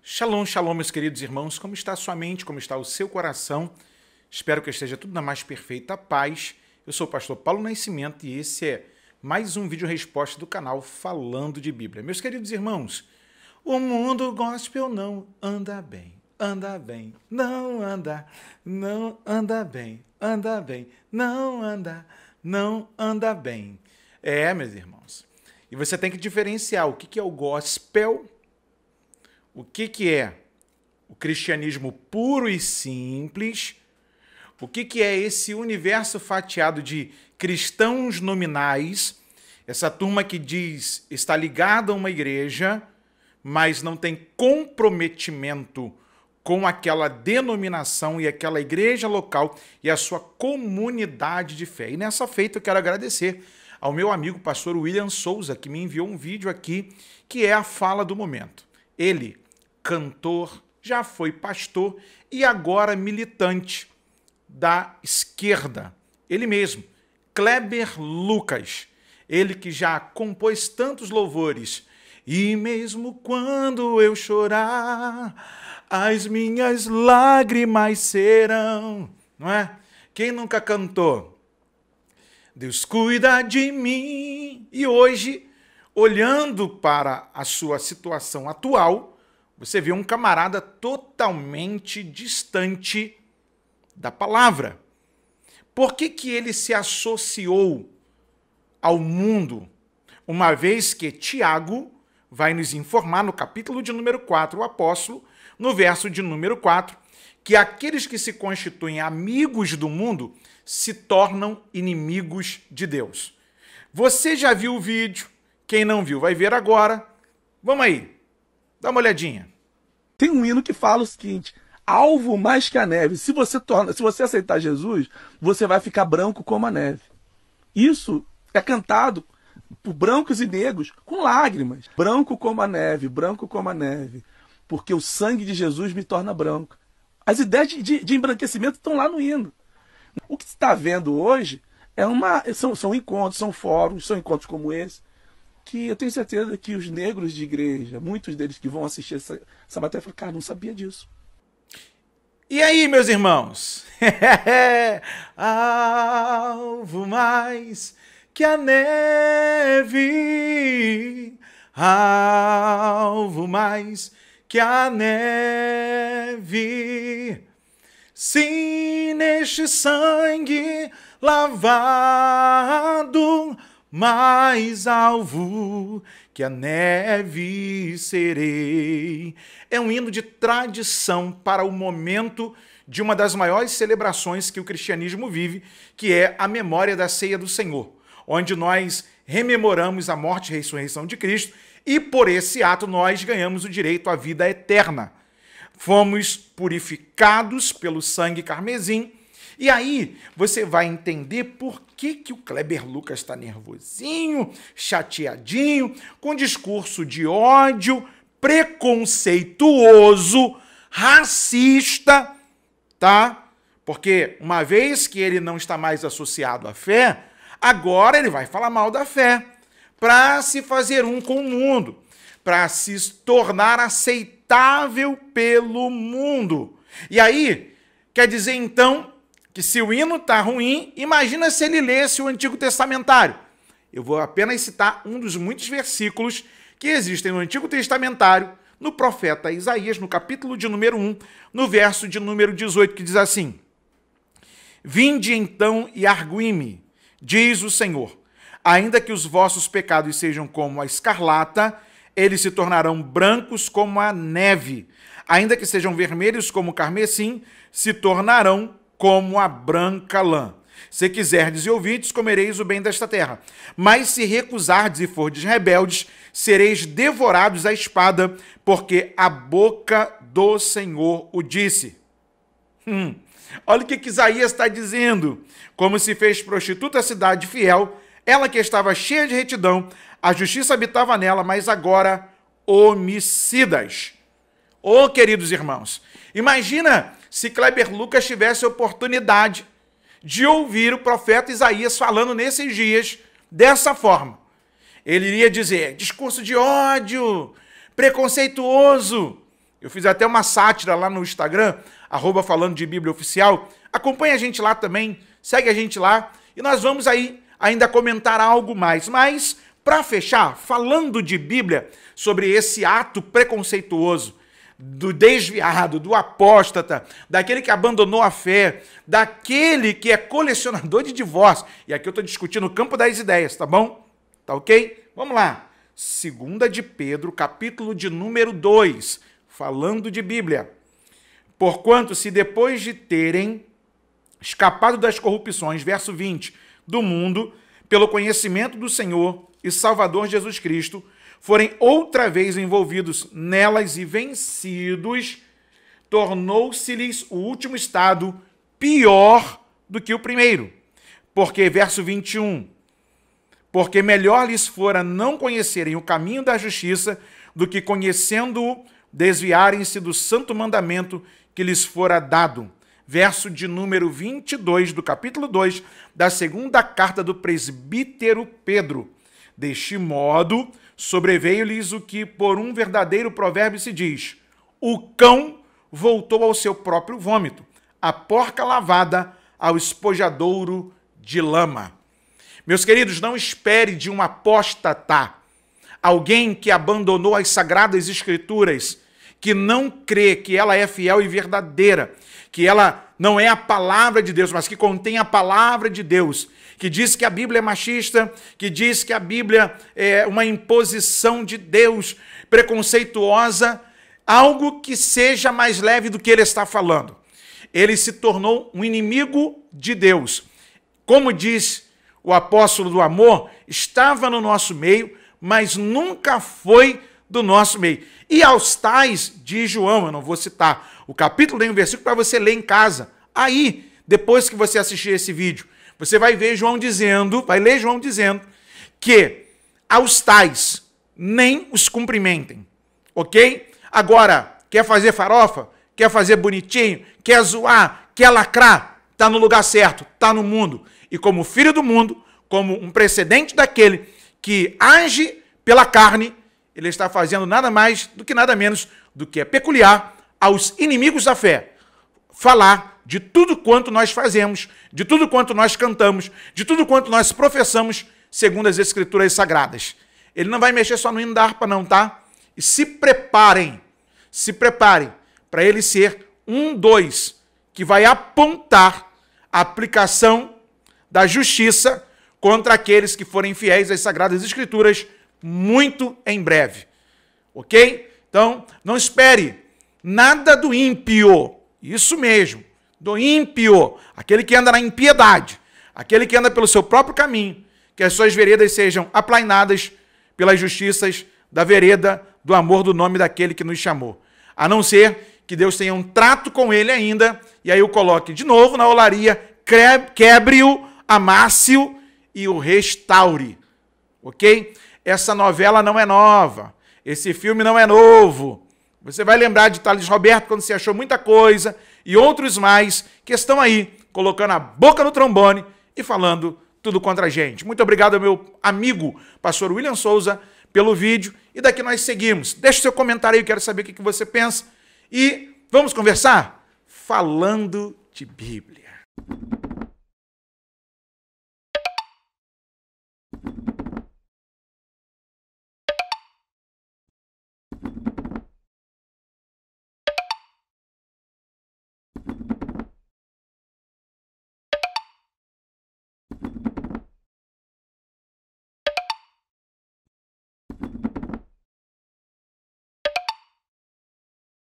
Shalom, shalom, meus queridos irmãos. Como está a sua mente? Como está o seu coração? Espero que esteja tudo na mais perfeita paz. Eu sou o pastor Paulo Nascimento e esse é mais um vídeo resposta do canal Falando de Bíblia. Meus queridos irmãos, o mundo gospel não anda bem, não anda bem, não anda bem. É, meus irmãos. E você tem que diferenciar o que é o gospel, o que é o cristianismo puro e simples, o que é esse universo fatiado de cristãos nominais, essa turma que diz estar ligada a uma igreja, mas não tem comprometimento com aquela denominação e aquela igreja local e a sua comunidade de fé. E nessa feita eu quero agradecer ao meu amigo pastor William Souza, que me enviou um vídeo aqui, que é a fala do momento. Ele, cantor, já foi pastor e agora militante da esquerda. Ele mesmo, Kleber Lucas, ele que já compôs tantos louvores. E mesmo quando eu chorar, as minhas lágrimas serão, não é? Quem nunca cantou? Deus cuida de mim. E hoje, olhando para a sua situação atual, você vê um camarada totalmente distante da palavra. Por que ele se associou ao mundo? Uma vez que Tiago vai nos informar no capítulo de número 4, o apóstolo, no verso de número 4, que aqueles que se constituem amigos do mundo se tornam inimigos de Deus. Você já viu o vídeo? Quem não viu vai ver agora. Vamos aí, dá uma olhadinha. Tem um hino que fala o seguinte: alvo mais que a neve. Se você aceitar Jesus, você vai ficar branco como a neve. Isso é cantado por brancos e negros com lágrimas. Branco como a neve, porque o sangue de Jesus me torna branco. As ideias de embranquecimento estão lá no hino. O que se está vendo hoje são encontros, são fóruns, são encontros como esse, que eu tenho certeza que os negros de igreja, muitos deles que vão assistir essa matéria, falam: cara, não sabia disso. E aí, meus irmãos? Alvo mais que a neve, alvo mais que a neve, sim, neste sangue lavado, mais alvo que a neve serei. É um hino de tradição para o momento de uma das maiores celebrações que o cristianismo vive, que é a memória da ceia do Senhor, onde nós rememoramos a morte e ressurreição de Cristo e por esse ato nós ganhamos o direito à vida eterna. Fomos purificados pelo sangue carmesim. E aí você vai entender por que o Kleber Lucas está nervosinho, chateadinho, com discurso de ódio, preconceituoso, racista, tá? Porque uma vez que ele não está mais associado à fé, agora ele vai falar mal da fé, para se fazer um com o mundo, para se tornar aceitável pelo mundo. E aí, quer dizer então que se o hino está ruim, imagina se ele lesse o Antigo Testamentário. Eu vou apenas citar um dos muitos versículos que existem no Antigo Testamentário, no profeta Isaías, no capítulo de número 1, no verso de número 18, que diz assim: vinde então e argui-me, diz o Senhor, ainda que os vossos pecados sejam como a escarlata, eles se tornarão brancos como a neve, ainda que sejam vermelhos como o carmesim, se tornarão como a branca lã. Se quiserdes e ouvides, comereis o bem desta terra. Mas se recusardes e fordes rebeldes, sereis devorados à espada, porque a boca do Senhor o disse. Olha o que Isaías está dizendo. Como se fez prostituta a cidade fiel, ela que estava cheia de retidão, a justiça habitava nela, mas agora homicidas. Ô, queridos irmãos, imagina se Kleber Lucas tivesse a oportunidade de ouvir o profeta Isaías falando nesses dias dessa forma. Ele iria dizer: discurso de ódio, preconceituoso, Eu fiz até uma sátira lá no Instagram, @falando de Bíblia Oficial. Acompanha a gente lá também, segue a gente lá. E nós vamos aí ainda comentar algo mais. Mas, para fechar, falando de Bíblia, sobre esse ato preconceituoso, do desviado, do apóstata, daquele que abandonou a fé, daquele que é colecionador de divórcio. E aqui eu estou discutindo o campo das ideias, tá bom? Tá ok? Vamos lá. 2 de Pedro, capítulo de número 2, falando de Bíblia. Porquanto, se depois de terem escapado das corrupções, verso 20, do mundo, pelo conhecimento do Senhor e Salvador Jesus Cristo, forem outra vez envolvidos nelas e vencidos, tornou-se-lhes o último estado pior do que o primeiro. Porque, verso 21, porque melhor lhes fora não conhecerem o caminho da justiça do que, conhecendo-o, desviarem-se do santo mandamento que lhes fora dado. Verso de número 22 do capítulo 2 da segunda carta do presbítero Pedro. Deste modo, sobreveio-lhes o que por um verdadeiro provérbio se diz: o cão voltou ao seu próprio vômito, a porca lavada ao espojadouro de lama. Meus queridos, não espere de um apóstata, alguém que abandonou as sagradas escrituras, que não crê que ela é fiel e verdadeira, que ela não é a palavra de Deus, mas que contém a palavra de Deus, que diz que a Bíblia é machista, que diz que a Bíblia é uma imposição de Deus preconceituosa, algo que seja mais leve do que ele está falando. Ele se tornou um inimigo de Deus. Como diz o apóstolo do amor, estava no nosso meio, mas nunca foi do nosso meio. E aos tais, diz João, eu não vou citar o capítulo nem o versículo para você ler em casa. Aí, depois que você assistir esse vídeo, você vai ver João dizendo, vai ler João dizendo que aos tais nem os cumprimentem, ok? Agora, quer fazer farofa? Quer fazer bonitinho? Quer zoar? Quer lacrar? Está no lugar certo, está no mundo. E como filho do mundo, como um precedente daquele que age pela carne, ele está fazendo nada mais do que nada menos do que é peculiar aos inimigos da fé. Falar de tudo quanto nós fazemos, de tudo quanto nós cantamos, de tudo quanto nós professamos, segundo as Escrituras Sagradas. Ele não vai mexer só no hino da harpa não, tá? E se preparem para ele ser um dos que vai apontar a aplicação da justiça contra aqueles que forem fiéis às Sagradas Escrituras muito em breve. Ok? Então, não espere nada do ímpio. Isso mesmo, do ímpio. Aquele que anda na impiedade. Aquele que anda pelo seu próprio caminho. Que as suas veredas sejam aplainadas pelas justiças da vereda do amor do nome daquele que nos chamou. A não ser que Deus tenha um trato com ele ainda, e aí o coloque de novo na olaria, quebre-o, amasse-o e o restaure. Ok? Essa novela não é nova. Esse filme não é novo. Você vai lembrar de Thales Roberto quando você achou muita coisa e outros mais que estão aí colocando a boca no trombone e falando tudo contra a gente. Muito obrigado ao meu amigo, pastor William Souza, pelo vídeo. E daqui nós seguimos. Deixe seu comentário aí, eu quero saber o que você pensa. E vamos conversar? Falando de Bíblia.